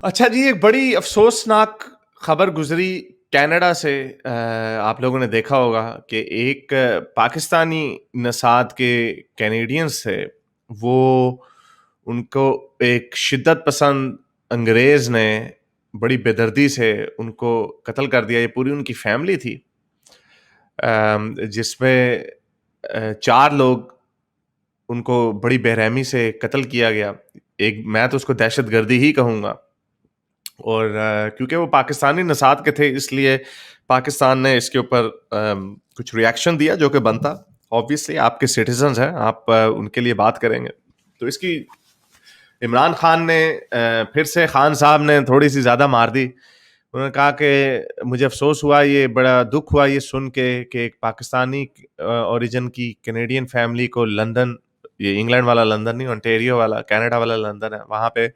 اچھا جی، ایک بڑی افسوسناک خبر گزری کینیڈا سے۔ آپ لوگوں نے دیکھا ہوگا کہ ایک پاکستانی نژاد کے کینیڈینز تھے، وہ ان کو ایک شدت پسند انگریز نے بڑی بے دردی سے ان کو قتل کر دیا۔ یہ پوری ان کی فیملی تھی، جس میں 4 لوگ ان کو بڑی بے رحمی سے قتل کیا گیا۔ ایک میں تو اس کو دہشت گردی ہی کہوں گا، اور کیونکہ وہ پاکستانی نژاد کے تھے اس لیے پاکستان نے اس کے اوپر کچھ ریاکشن دیا جو کہ بنتا۔ آبویسلی آپ کے سٹیزنز ہیں، آپ ان کے لیے بات کریں گے۔ تو اس کی عمران خان نے پھر سے، خان صاحب نے تھوڑی سی زیادہ مار دی۔ انہوں نے کہا کہ مجھے افسوس ہوا، یہ بڑا دکھ ہوا یہ سن کے کہ ایک پاکستانی اوریجن کی کینیڈین فیملی کو لندن، یہ انگلینڈ والا لندن نہیں، انٹیریو والا، کینیڈا والا لندن ہے، وہاں پہ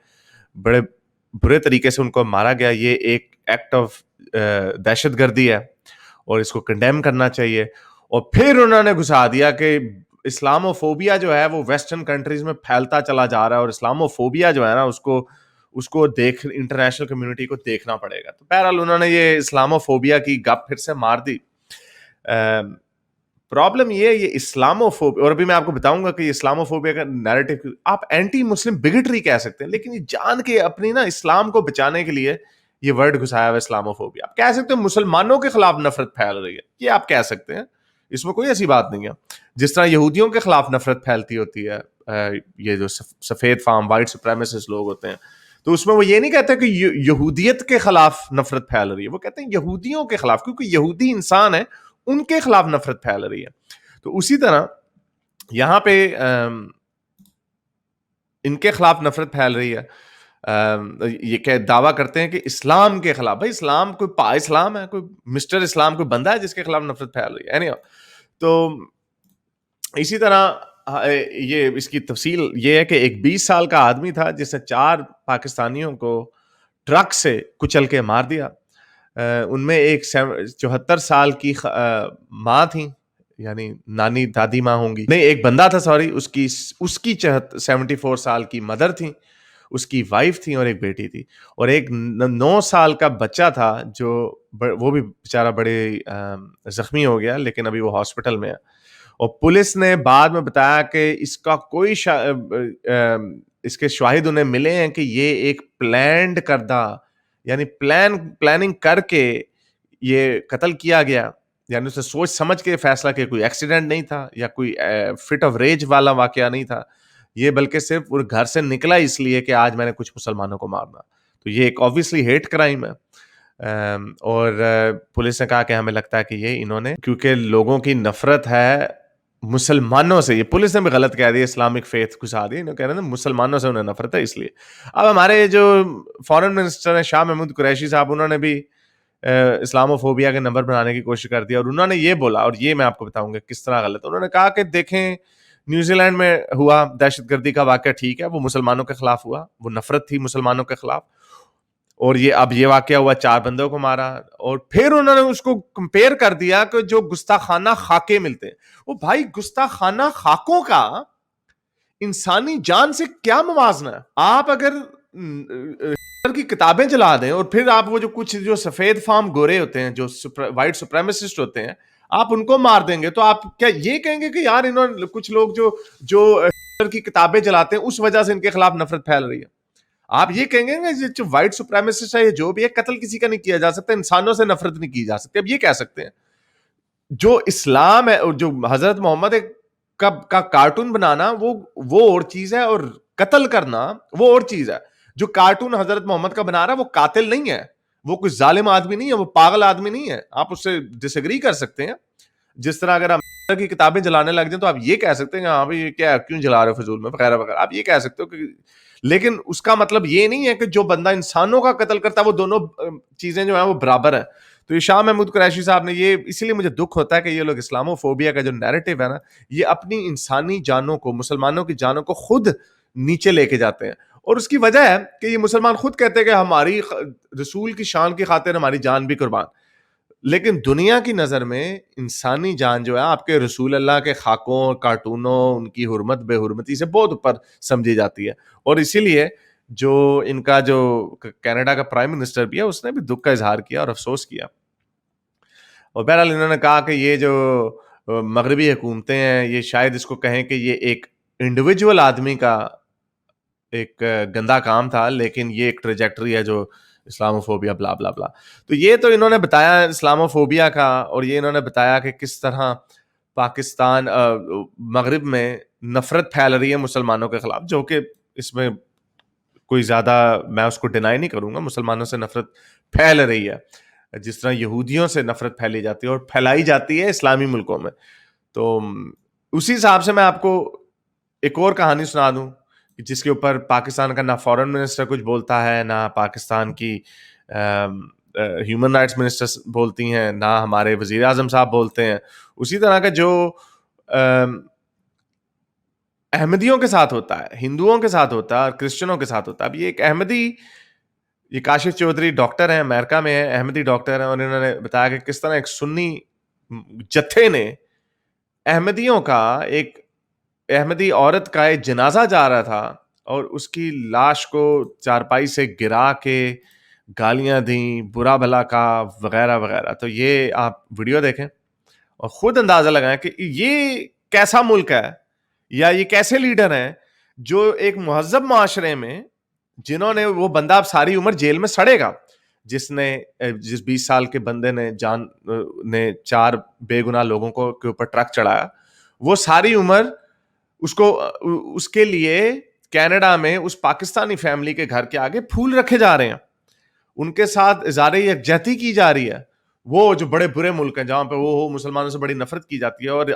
بڑے برے طریقے سے ان کو مارا گیا۔ یہ ایک ایکٹ آف دہشت گردی ہے اور اس کو کنڈیم کرنا چاہیے۔ اور پھر انہوں نے گھسا دیا کہ اسلامو فوبیا جو ہے وہ ویسٹرن کنٹریز میں پھیلتا چلا جا رہا ہے، اور اسلامو فوبیا جو ہے نا اس کو دیکھ انٹرنیشنل کمیونٹی کو دیکھنا پڑے گا۔ تو بہرحال انہوں نے یہ اسلامو فوبیا کی گپ پھر سے مار دی۔ پرابلم یہ اسلامو فوبیا، اور ابھی میں آپ کو بتاؤں گا کہ یہ اسلامو فوبیا کا نیریٹو آپ اینٹی مسلم بگٹری کہہ سکتے ہیں، لیکن یہ جان کے اپنی نا اسلام کو بچانے کے لیے یہ ورڈ گھسایا ہوا اسلامو فوبیا۔ آپ کہہ سکتے ہیں مسلمانوں کے خلاف نفرت پھیل رہی ہے، یہ آپ کہہ سکتے ہیں، اس میں کوئی ایسی بات نہیں ہے۔ جس طرح یہودیوں کے خلاف نفرت پھیلتی ہوتی ہے، یہ جو سفید فام وائٹ سپریمسسٹ لوگ ہوتے ہیں، تو اس میں وہ یہ نہیں کہتے کہ یہودیت کے خلاف نفرت پھیل رہی ہے، وہ کہتے ہیں یہودیوں کے خلاف، کیونکہ یہودی انسان ہے، ان کے خلاف نفرت پھیل رہی ہے۔ تو اسی طرح یہاں پہ ان کے خلاف نفرت پھیل رہی ہے۔ یہ کہ دعویٰ کرتے ہیں کہ اسلام کے خلاف، بھائی اسلام کوئی اسلام ہے، کوئی مسٹر اسلام کوئی بندہ ہے جس کے خلاف نفرت پھیل رہی ہے؟ نہیں۔ تو اسی طرح یہ اس کی تفصیل یہ ہے کہ ایک 20 سال کا آدمی تھا جس نے 4 پاکستانیوں کو ٹرک سے کچل کے مار دیا۔ ان میں ایک 74 سال کی ماں تھیں، یعنی نانی دادی ماں ہوں گی، نہیں ایک بندہ تھا، سوری، اس کی 74 سال کی مدر تھی، اس کی وائف تھی اور ایک بیٹی تھی، اور ایک 9 سال کا بچہ تھا جو وہ بھی بیچارہ بڑے زخمی ہو گیا، لیکن ابھی وہ ہاسپٹل میں ہے۔ اور پولیس نے بعد میں بتایا کہ اس کا کوئی اس کے شواہد انہیں ملے ہیں کہ یہ ایک پلانڈ کردہ، یعنی پلاننگ کر کے یہ قتل کیا گیا، یعنی اسے سوچ سمجھ کے فیصلہ کہ کوئی ایکسیڈنٹ نہیں تھا یا کوئی فٹ آف ریج والا واقعہ نہیں تھا یہ، بلکہ صرف وہ گھر سے نکلا اس لیے کہ آج میں نے کچھ مسلمانوں کو مارنا۔ تو یہ ایک آبویسلی ہیٹ کرائم ہے، اور پولیس نے کہا کہ ہمیں لگتا ہے کہ یہ انہوں نے، کیونکہ لوگوں کی نفرت ہے مسلمانوں سے، یہ پولیس نے بھی غلط کہہ دیا، اسلامک فیتھ گھسا دی، انہوں کہہ رہے ہیں مسلمانوں سے انہیں نفرت ہے اس لیے۔ اب ہمارے جو فارن منسٹر ہیں شاہ محمود قریشی صاحب، انہوں نے بھی اسلامو فوبیا کے نمبر بنانے کی کوشش کر دیا، اور انہوں نے یہ بولا، اور یہ میں آپ کو بتاؤں گا کس طرح غلط، انہوں نے کہا کہ دیکھیں نیوزی لینڈ میں ہوا دہشت گردی کا واقعہ، ٹھیک ہے وہ مسلمانوں کے خلاف ہوا، وہ نفرت تھی مسلمانوں کے خلاف، اور اب یہ واقعہ ہوا 4 بندوں کو مارا، اور پھر انہوں نے اس کو کمپیئر کر دیا کہ جو گستاخانہ خاکے ملتے ہیں، وہ بھائی گستاخانہ خاکوں کا انسانی جان سے کیا موازنہ ہے؟ آپ اگر کی کتابیں جلا دیں اور پھر آپ وہ جو سفید فام گورے ہوتے ہیں، جو وائٹ سپریمسسٹ ہوتے ہیں، آپ ان کو مار دیں گے، تو آپ کیا یہ کہیں گے کہ یار انہوں نے کچھ لوگ جو کی کتابیں جلاتے ہیں اس وجہ سے ان کے خلاف نفرت پھیل رہی ہے؟ آپ یہ کہیں گے جو وائٹ سپریمسسٹ ہے، جو بھی ہے، قتل کسی کا نہیں کیا جا سکتا، انسانوں سے نفرت نہیں کی جا سکتی۔ اب یہ کہہ سکتے ہیں جو اسلام ہے اور جو حضرت محمد کا کارٹون بنانا وہ اور چیز ہے، اور قتل کرنا وہ اور چیز ہے۔ جو کارٹون حضرت محمد کا بنا رہا ہے وہ قاتل نہیں ہے، وہ کوئی ظالم آدمی نہیں ہے، وہ پاگل آدمی نہیں ہے، آپ اس سے ڈس ایگری کر سکتے ہیں۔ جس طرح اگر ہم کی کتابیں جلانے لگ جائیں تو آپ یہ کہہ سکتے ہیں ہاں بھائی کیا کیوں جلا رہے ہو فضول میں وغیرہ وغیرہ، آپ یہ کہہ سکتے ہو کہ، لیکن اس کا مطلب یہ نہیں ہے کہ جو بندہ انسانوں کا قتل کرتا ہے وہ دونوں چیزیں جو ہیں وہ برابر ہیں۔ تو یہ شاہ محمود قریشی صاحب نے یہ، اسی لیے مجھے دکھ ہوتا ہے کہ یہ لوگ اسلامو فوبیا کا جو نیریٹو ہے نا، یہ اپنی انسانی جانوں کو، مسلمانوں کی جانوں کو خود نیچے لے کے جاتے ہیں، اور اس کی وجہ ہے کہ یہ مسلمان خود کہتے ہیں کہ ہماری رسول کی شان کی خاطر ہماری جان بھی قربان، لیکن دنیا کی نظر میں انسانی جان جو ہے آپ کے رسول اللہ کے خاکوں، کارٹونوں، ان کی حرمت بے حرمتی سے بہت اوپر سمجھی جاتی ہے، اور اسی لیے جو ان کا جو کینیڈا کا پرائم منسٹر بھی ہے اس نے بھی دکھ کا اظہار کیا اور افسوس کیا. اور بہرحال انہوں نے کہا کہ یہ جو مغربی حکومتیں ہیں یہ شاید اس کو کہیں کہ یہ ایک انڈیویجول آدمی کا ایک گندا کام تھا, لیکن یہ ایک ٹریجیکٹری ہے جو اسلاموفوبیا بلا بلا بلا. تو یہ تو انہوں نے بتایا اسلاموفوبیا کا, اور یہ انہوں نے بتایا کہ کس طرح پاکستان مغرب میں نفرت پھیل رہی ہے مسلمانوں کے خلاف, جو کہ اس میں کوئی زیادہ میں اس کو ڈینائی نہیں کروں گا. مسلمانوں سے نفرت پھیل رہی ہے جس طرح یہودیوں سے نفرت پھیلی جاتی ہے اور پھیلائی جاتی ہے اسلامی ملکوں میں. تو اسی حساب سے میں آپ کو ایک اور کہانی سنا دوں جس کے اوپر پاکستان کا نہ فورن منسٹر کچھ بولتا ہے, نہ پاکستان کی ہیومن رائٹس منسٹر بولتی ہیں, نہ ہمارے وزیر اعظم صاحب بولتے ہیں. اسی طرح کا جو احمدیوں کے ساتھ ہوتا ہے, ہندوؤں کے ساتھ ہوتا ہے اور کرسچنوں کے ساتھ ہوتا ہے. اب یہ ایک احمدی, یہ کاشف چودھری ڈاکٹر ہیں, امریکہ میں ہیں, احمدی ڈاکٹر ہیں, اور انہوں نے بتایا کہ کس طرح ایک سنی جتھے نے احمدیوں کا, ایک احمدی عورت کا ایک جنازہ جا رہا تھا اور اس کی لاش کو چارپائی سے گرا کے گالیاں دیں, برا بھلا کا وغیرہ وغیرہ. تو یہ آپ ویڈیو دیکھیں اور خود اندازہ لگائیں کہ یہ کیسا ملک ہے یا یہ کیسے لیڈر ہیں جو ایک مہذب معاشرے میں, جنہوں نے, وہ بندہ اب ساری عمر جیل میں سڑے گا جس 20 سال کے بندے نے 4 بے گناہ لوگوں کو کے اوپر ٹرک چڑھایا, وہ ساری عمر اس کے لیے کینیڈا میں اس پاکستانی فیملی کے گھر کے آگے پھول رکھے جا رہے ہیں, ان کے ساتھ اظہار یکجہتی کی جا رہی ہے. وہ جو بڑے برے ملک ہیں جہاں پہ وہ مسلمانوں سے بڑی نفرت کی جاتی ہے, اور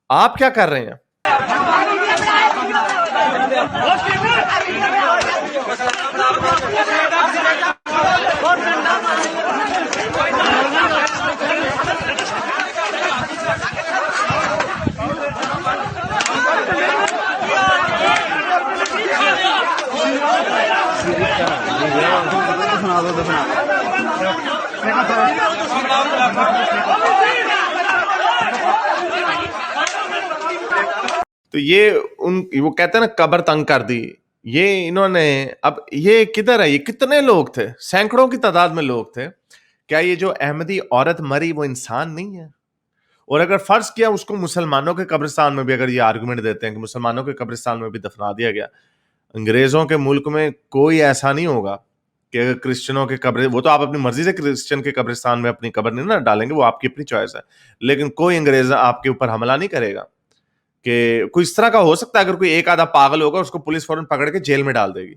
آپ کیا کر رہے ہیں؟ تو وہ کہتے ہیں نا قبر تنگ کر دی, یہ انہوں نے, اب یہ کدھر ہے, یہ کتنے لوگ تھے, سینکڑوں کی تعداد میں لوگ تھے. کیا یہ جو احمدی عورت مری وہ انسان نہیں ہے؟ اور اگر فرض کیا اس کو مسلمانوں کے قبرستان میں بھی, اگر یہ آرگومنٹ دیتے ہیں کہ مسلمانوں کے قبرستان میں بھی دفنا دیا گیا, انگریزوں کے ملک میں کوئی ایسا نہیں ہوگا کہ اگر کرسچنوں کے قبر, وہ تو آپ اپنی مرضی سے کرسچن کے قبرستان میں اپنی قبر نہیں نہ ڈالیں گے, وہ آپ کی اپنی چوائس ہے, لیکن کوئی انگریز آپ کے اوپر حملہ نہیں کرے گا. کہ کوئی اس طرح کا ہو سکتا ہے اگر کوئی ایک آدھا پاگل ہوگا اس کو پولیس فوراً پکڑ کے جیل میں ڈال دے گی,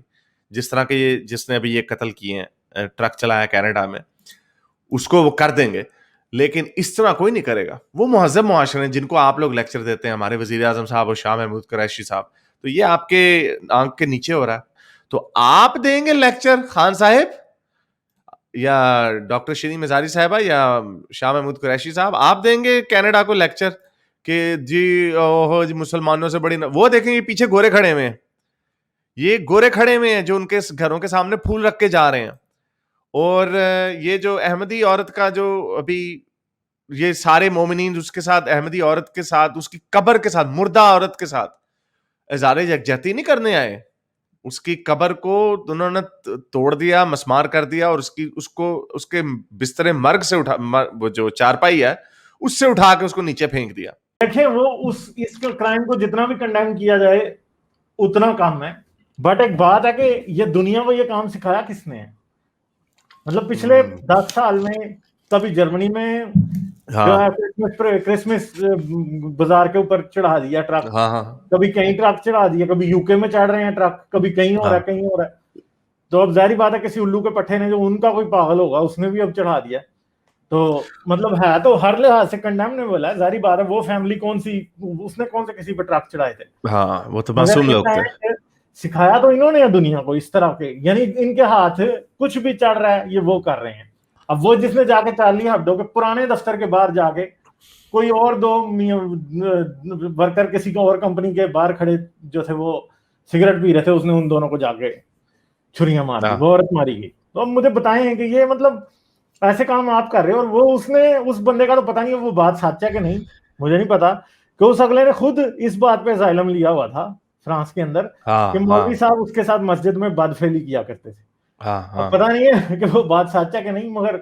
جس طرح کے جس نے ابھی یہ قتل کیے ہیں, ٹرک چلایا کینیڈا میں, اس کو وہ کر دیں گے, لیکن اس طرح کوئی نہیں کرے گا. وہ مہذب معاشرے ہیں جن کو آپ لوگ لیکچر دیتے ہیں, ہمارے وزیر اعظم صاحب اور شاہ محمود قریشی صاحب, تو یہ آپ کے آنکھ کے نیچے ہو رہا ہے. تو آپ دیں گے لیکچر خان صاحب یا ڈاکٹر شیرین مزاری صاحبہ یا شاہ محمود قریشی صاحب, آپ دیں گے کینیڈا کو لیکچر کہ جی مسلمانوں سے بڑی وہ دیکھیں گے پیچھے گورے کھڑے ہوئے ہیں, یہ گورے کھڑے ہوئے ہیں جو ان کے گھروں کے سامنے پھول رکھ کے جا رہے ہیں. اور یہ جو احمدی عورت کا جو ابھی یہ سارے مومنین اس کے ساتھ, احمدی عورت کے ساتھ, اس کی قبر کے ساتھ, مردہ عورت کے ساتھ اظہار یکجہتی نہیں کرنے آئے, اس کی قبر کو انہوں نے توڑ دیا, مسمار کر دیا, اور اس کے بستر مرگ سے اٹھا, وہ جو چارپائی ہے اس سے اٹھا کے اس کو نیچے پھینک دیا. دیکھیں وہ اس کرائم کو جتنا بھی کنڈیم کیا جائے اتنا کم ہے, بٹ ایک بات ہے کہ یہ دنیا کو یہ کام سکھایا کس نے ہے. مطلب پچھلے 10 سال میں کبھی جرمنی میں کرسمس بازار کے اوپر چڑھا دیا ٹرک, کبھی کہیں ٹرک چڑھا دیا, کبھی یو کے میں چڑھ رہے ہیں ٹرک, کبھی کہیں ہو رہا ہے کہیں ہو رہا ہے. تو اب ظاہری بات ہے کسی الو کے پٹھے نے جو ان کا کوئی پاگل ہوگا اس نے بھی اب چڑھا دیا. تو مطلب ہے تو ہر لحاظ سے کنڈیمنیبل ہے, ظاہری بات ہے. وہ فیملی کون سی, اس نے کون سے کسی پہ ٹرک چڑھائے تھے؟ ہاں وہ تو معصوم لوگ تھے. سکھایا تو انہوں نے دنیا کو اس طرح کے, یعنی ان کے ہاتھ کچھ بھی چڑھ رہا ہے یہ وہ کر رہے ہیں. اب وہ جس نے جا کے چارلی ہیبڈو کے پرانے دفتر کے باہر جا کے کوئی اور 2 ورکر کسی کو اور کمپنی کے باہر کھڑے جو تھے وہ سگریٹ پی رہے تھے, اس نے ان دونوں کو جا کے چھریاں مار دی, وہ عورت ماری گئی. تو اب مجھے بتائیں کہ یہ مطلب ایسے کام آپ کر رہے ہو, اور وہ اس بندے کا تو پتہ نہیں وہ بات سچ ہے کہ نہیں, مجھے نہیں پتا, کہ اس اگلے نے خود اس بات پہ اسائلم لیا ہوا تھا فرانس کے اندر کہ ہاں مولوی صاحب اس کے ساتھ مسجد میں بدفعلی کیا کرتے تھے. ہاں اب ہاں پتہ نہیں ہے کہ وہ بات سچ ہے کہ نہیں, مگر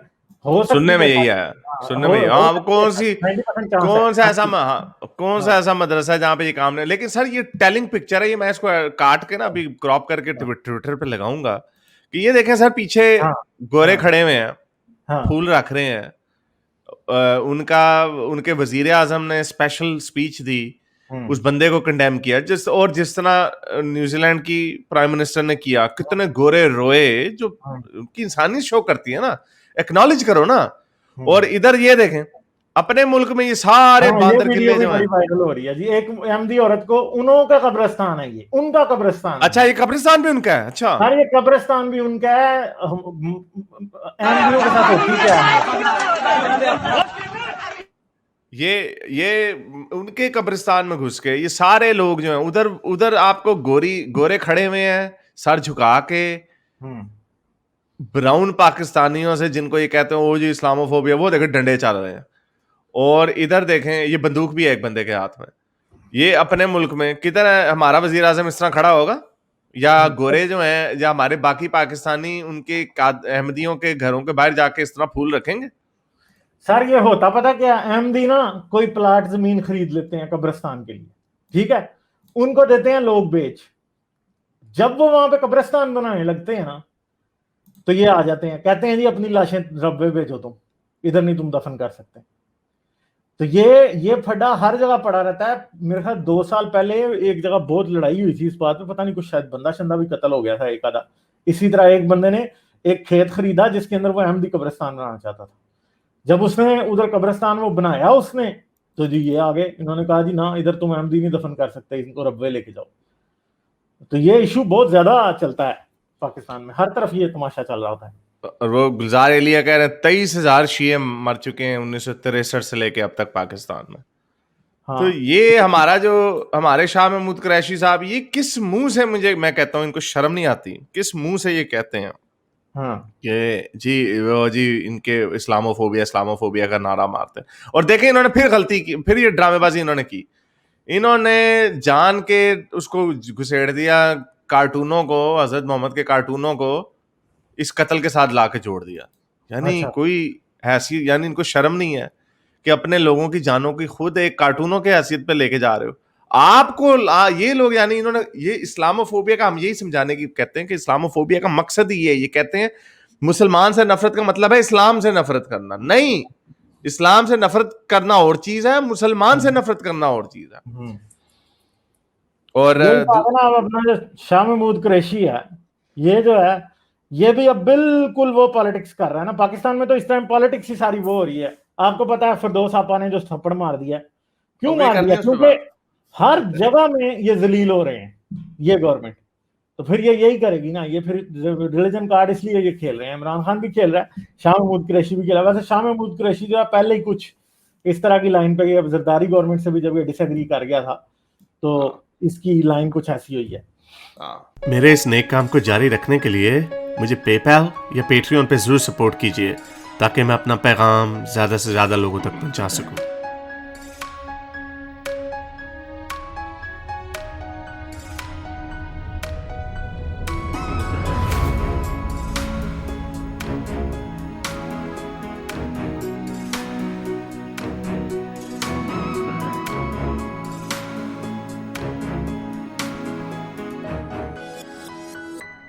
ہو سننے سکتی میں ہے یہی سچ. ہے، سننے میں ہاں وہ کون سی 90% چانس کون سا ایسا ہے. کون سا ایسا مدرسہ ہے جہاں پہ یہ کام نہیں. لیکن سر یہ ٹیلنگ پکچر ہے، یہ میں اس کو کاٹ کے نا ابھی کراپ کر کے ٹویٹر پہ لگاؤں گا کہ یہ دیکھیں سر پیچھے گورے کھڑے ہوئے ہیں، پھول رکھ رہے ہیں. ان کے وزیر اعظم نے اسپیشل اسپیچ دی، اس بندے کو کنڈیم کیا، جس طرح نیوزی لینڈ کی پرائم منسٹر نے کیا. کتنے گورے روئے، جو ان کی انسانیت شو کرتی ہے نا، ایکنالج کرو نا. اور ادھر یہ دیکھیں اپنے ملک میں یہ سارے باندر قلعے جو ہیں. وائرل ہو رہی ہے جی. ایک احمدی عورت کو، انہوں کا قبرستان ہے، یہ ان کا قبرستان. اچھا یہ قبرستان بھی ان کا ہے؟ اچھا سر یہ قبرستان بھی ان کا ہے. احمدیوں کے ساتھ ہوتی کیا ہے؟ یہ ان کے قبرستان میں گھس کے یہ سارے لوگ جو ہیں ادھر آپ کو گورے کھڑے ہوئے ہیں سر جھکا کے، براؤن پاکستانیوں سے جن کو یہ کہتے ہیں وہ جو اسلامو فوبیا، وہ دیکھیں ڈنڈے چل رہے ہیں. اور ادھر دیکھیں یہ بندوق بھی ہے ایک بندے کے ہاتھ میں. یہ اپنے ملک میں کدھر ہے ہمارا وزیر اعظم اس طرح کھڑا ہوگا؟ یا گورے جو ہیں یا ہمارے باقی پاکستانی ان کے احمدیوں کے گھروں کے باہر جا کے اس طرح پھول رکھیں گے؟ سر یہ ہوتا پتا کیا، احمدی نا کوئی پلاٹ زمین خرید لیتے ہیں قبرستان کے لیے، ٹھیک ہے، ان کو دیتے ہیں لوگ بیچ. جب وہ وہاں پہ قبرستان بنانے لگتے ہیں نا تو یہ آ جاتے ہیں، کہتے ہیں جی اپنی لاشیں ربے بھیجو، تم ادھر نہیں تم دفن کر سکتے. تو یہ پھڈا ہر جگہ پڑا رہتا ہے. میرے خیال 2 سال پہلے ایک جگہ بہت لڑائی ہوئی تھی اس بات پہ، پتہ نہیں کچھ شاید بندہ شندہ بھی قتل ہو گیا تھا ایک آدھا. اسی طرح ایک بندے نے ایک کھیت خریدا جس کے اندر وہ احمدی قبرستان بنانا چاہتا تھا. جب اس نے ادھر قبرستان وہ بنایا اس نے، تو جی یہ آگے انہوں نے کہا جی نہ ادھر تم احمدی نہیں دفن کر سکتے، ان کو ربوے لے کے جاؤ. تو یہ ایشو بہت زیادہ چلتا ہے پاکستان میں، ہر طرف یہ تماشا چل رہا ہوتا ہے. وہ گلزار ایلیا کہہ رہے ہیں 23,000 شیعہ مر چکے ہیں 1963 سے لے کے اب تک پاکستان میں. تو یہ ہمارے شاہ محمود قریشی صاحب یہ کس منہ سے، میں کہتا ہوں ان کو شرم نہیں آتی، کس منہ سے یہ کہتے ہیں کہ جی ان کے اسلامو فوبیا کا نعرہ مارتے ہیں. اور دیکھیں انہوں نے پھر غلطی کی، پھر یہ ڈرامے بازی انہوں نے کی. انہوں نے جان کے اس کو گھسیڑ دیا کارٹونوں کو، حضرت محمد کے کارٹونوں کو اس قتل کے ساتھ لا کے جوڑ دیا. یعنی کوئی حیثیت، یعنی ان کو شرم نہیں ہے کہ اپنے لوگوں کی جانوں کی خود ایک کارٹونوں کے حیثیت پہ لے کے جا رہے ہو آپ کو. یہ لوگ یعنی انہوں نے یہ اسلاموفوبیا کا، ہم یہی سمجھانے کی کہتے ہیں کہ اسلاموفوبیا کا مقصد ہی یہ کہتے ہیں مسلمان سے نفرت کا مطلب ہے اسلام سے نفرت کرنا. نہیں، اسلام سے نفرت کرنا اور چیز ہے، مسلمان سے نفرت کرنا اور چیز ہے. اور اپنا شاہ محمود قریشی ہے، یہ جو ہے یہ بھی اب بالکل وہ پالیٹکس کر رہا ہے نا پاکستان میں. تو اس ٹائم پالیٹکس ہی ساری وہ ہو رہی ہے. آپ کو پتا ہے فردوس آپا نے جو تھپڑ مار دیا، کیوں مار دیا؟ کیونکہ ہر جگہ میں یہ ذلیل ہو رہے ہیں یہ گورنمنٹ. تو پھر یہ یہی کرے گی نا. یہ پھر ریلیجن کارڈ اس لیے یہ کھیل رہے ہیں. عمران خان بھی کھیل رہا ہے، شاہ محمود قریشی بھی کھیل رہا ہے. ویسے شاہ محمود قریشی جو ہے پہلے ہی کچھ اس طرح کی لائن پہ گیا، زرداری گورنمنٹ سے بھی جب یہ ڈس ایگری کر گیا تھا تو اس کی لائن کچھ ایسی ہوئی ہے. میرے اس نیک کام کو جاری رکھنے کے لیے مجھے پے پیل یا پیٹریون پہ ضرور سپورٹ کیجیے تاکہ میں اپنا پیغام زیادہ سے زیادہ لوگوں تک پہنچا سکوں.